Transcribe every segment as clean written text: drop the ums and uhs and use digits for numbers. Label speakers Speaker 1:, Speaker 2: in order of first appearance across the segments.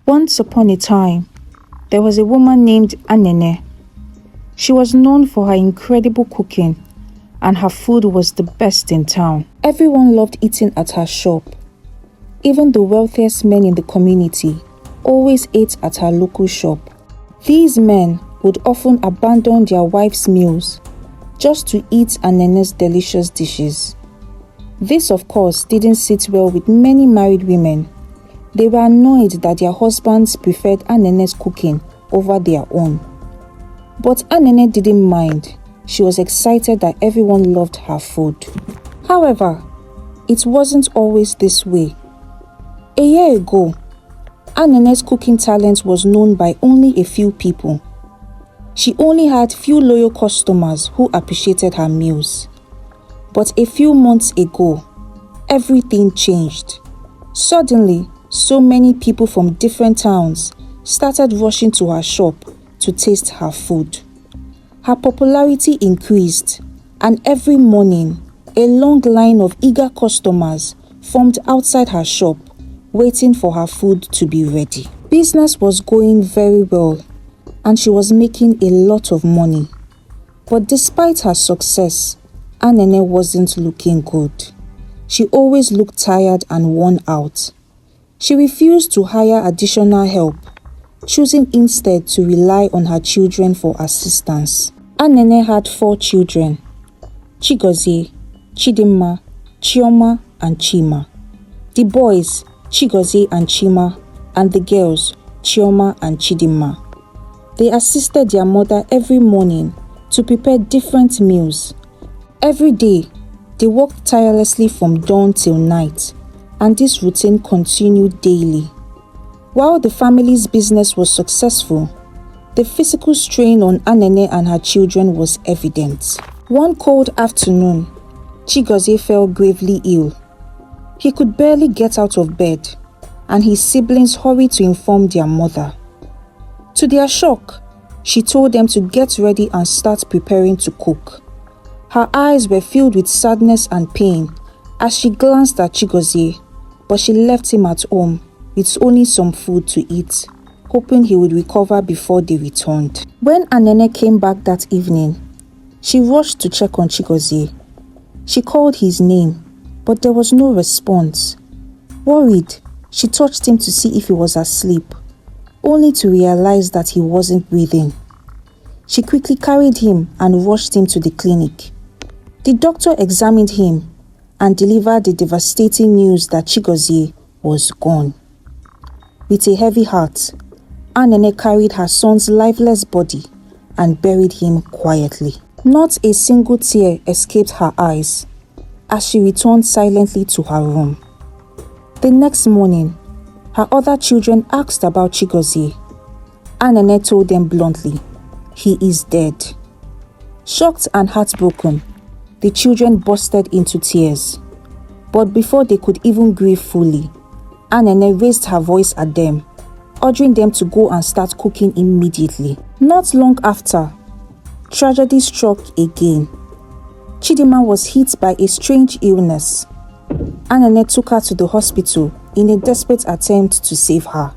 Speaker 1: Once upon a time, there was a woman named Anene. She was known for her incredible cooking, and her food was the best in town. Everyone loved eating at her shop. Even the wealthiest men in the community always ate at her local shop. These men would often abandon their wives' meals just to eat Anene's delicious dishes. This, of course, didn't sit well with many married women. They were annoyed that their husbands preferred Anene's cooking over their own. But Anene didn't mind. She was excited that everyone loved her food. However, it wasn't always this way. A year ago, Anene's cooking talent was known by only a few people. She only had few loyal customers who appreciated her meals. But a few months ago, everything changed. Suddenly, so many people from different towns started rushing to her shop to taste her food. Her popularity increased, and every morning, a long line of eager customers formed outside her shop, waiting for her food to be ready. Business was going very well, and she was making a lot of money. But despite her success, Anene wasn't looking good. She always looked tired and worn out. She refused to hire additional help, choosing instead to rely on her children for assistance. Anene had 4 children: Chigozie, Chidimma, Chioma, and Chima. The boys, Chigozie and Chima, and the girls, Chioma and Chidimma. They assisted their mother every morning to prepare different meals. Every day, they worked tirelessly from dawn till night, and this routine continued daily. While the family's business was successful, the physical strain on Anene and her children was evident. One cold afternoon, Chigozie fell gravely ill. He could barely get out of bed, and his siblings hurried to inform their mother. To their shock, she told them to get ready and start preparing to cook. Her eyes were filled with sadness and pain as she glanced at Chigozie, but she left him at home with only some food to eat, hoping he would recover before they returned. When Anene came back that evening, she rushed to check on Chigozie. She called his name, but there was no response. Worried, she touched him to see if he was asleep, only to realize that he wasn't breathing. She quickly carried him and rushed him to the clinic. The doctor examined him and delivered the devastating news that Chigozie was gone. With a heavy heart, Anene carried her son's lifeless body and buried him quietly. Not a single tear escaped her eyes as she returned silently to her room. The next morning, her other children asked about Chigozie. Anene told them bluntly, "He is dead." Shocked and heartbroken, the children bursted into tears. But before they could even grieve fully, Anene raised her voice at them, urging them to go and start cooking immediately. Not long after, tragedy struck again. Chidimma was hit by a strange illness. Anene took her to the hospital in a desperate attempt to save her.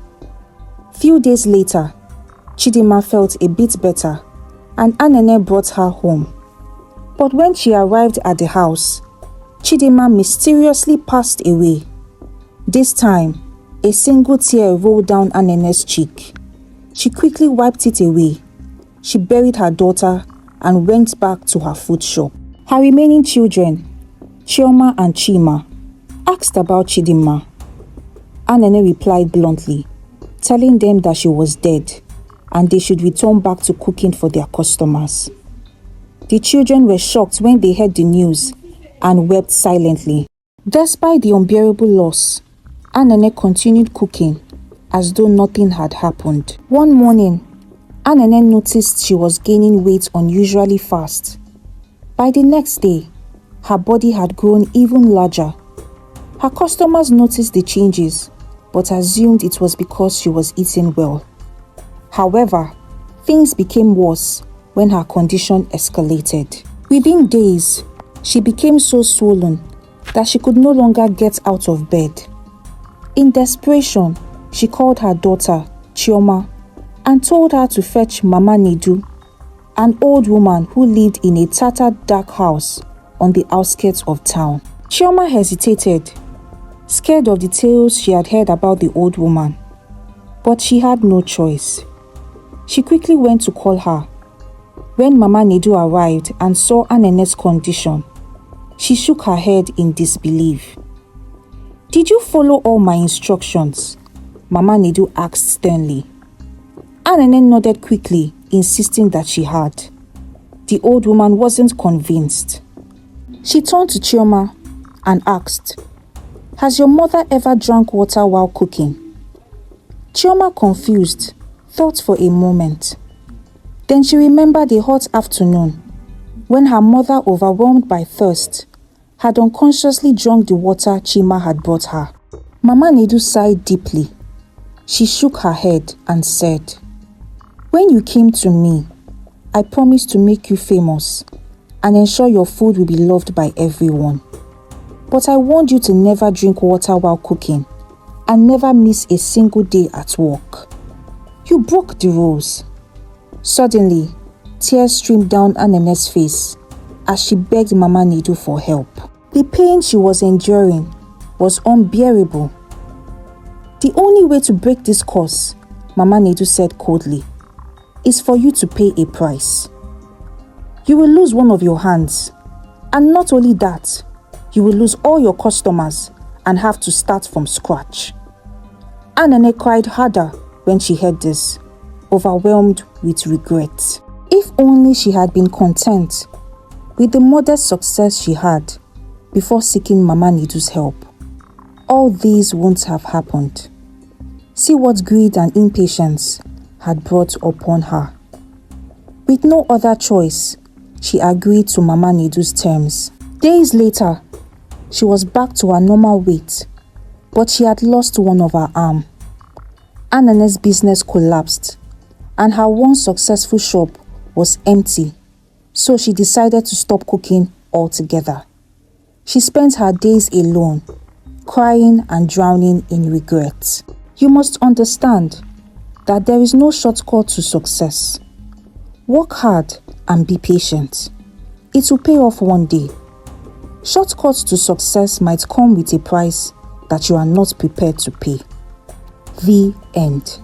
Speaker 1: Few days later, Chidimma felt a bit better, and Anene brought her home. But when she arrived at the house, Chidimma mysteriously passed away. This time, a single tear rolled down Anene's cheek. She quickly wiped it away. She buried her daughter and went back to her food shop. Her remaining children, Chioma and Chima, asked about Chidimma. Anene replied bluntly, telling them that she was dead and they should return back to cooking for their customers. The children were shocked when they heard the news and wept silently. Despite the unbearable loss, Anene continued cooking as though nothing had happened. One morning, Anene noticed she was gaining weight unusually fast. By the next day, her body had grown even larger. Her customers noticed the changes, but assumed it was because she was eating well. However, things became worse when her condition escalated. Within days, she became so swollen that she could no longer get out of bed. In desperation, She called her daughter, Chioma, and told her to fetch Mama Nedu, an old woman who lived in a tattered dark house on the outskirts of town. Chioma hesitated, scared of the tales she had heard about the old woman, but she had no choice. She quickly went to call her. When Mama Nedu arrived and saw Anene's condition, she shook her head in disbelief. "Did you follow all my instructions?" Mama Nedu asked sternly. Anene nodded quickly, insisting that she had. The old woman wasn't convinced. She turned to Chioma and asked, "Has your mother ever drank water while cooking?" Chioma, confused, thought for a moment. Then she remembered a hot afternoon when her mother, overwhelmed by thirst, had unconsciously drunk the water Chima had brought her. Mama Nedu sighed deeply. She shook her head and said, "When you came to me, I promised to make you famous and ensure your food will be loved by everyone. But I warned you to never drink water while cooking and never miss a single day at work. You broke the rules." Suddenly, tears streamed down Anene's face as she begged Mama Nedu for help. The pain she was enduring was unbearable. "The only way to break this curse," Mama Nedu said coldly, "is for you to pay a price. You will lose one of your hands, and not only that, you will lose all your customers and have to start from scratch." Anene cried harder when she heard this, overwhelmed with regret. If only she had been content with the modest success she had before seeking Mama Nedu's help, all these wouldn't have happened. See what greed and impatience had brought upon her. With no other choice, she agreed to Mama Nedu's terms. Days later, she was back to her normal weight, but she had lost one of her arms. Anene's business collapsed, and her once successful shop was empty, so she decided to stop cooking altogether. She spent her days alone, crying and drowning in regret. You must understand that there is no shortcut to success. Work hard and be patient. It will pay off one day. Shortcuts to success might come with a price that you are not prepared to pay. The end.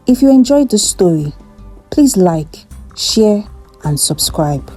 Speaker 1: If you enjoyed this story, please like, share, and subscribe.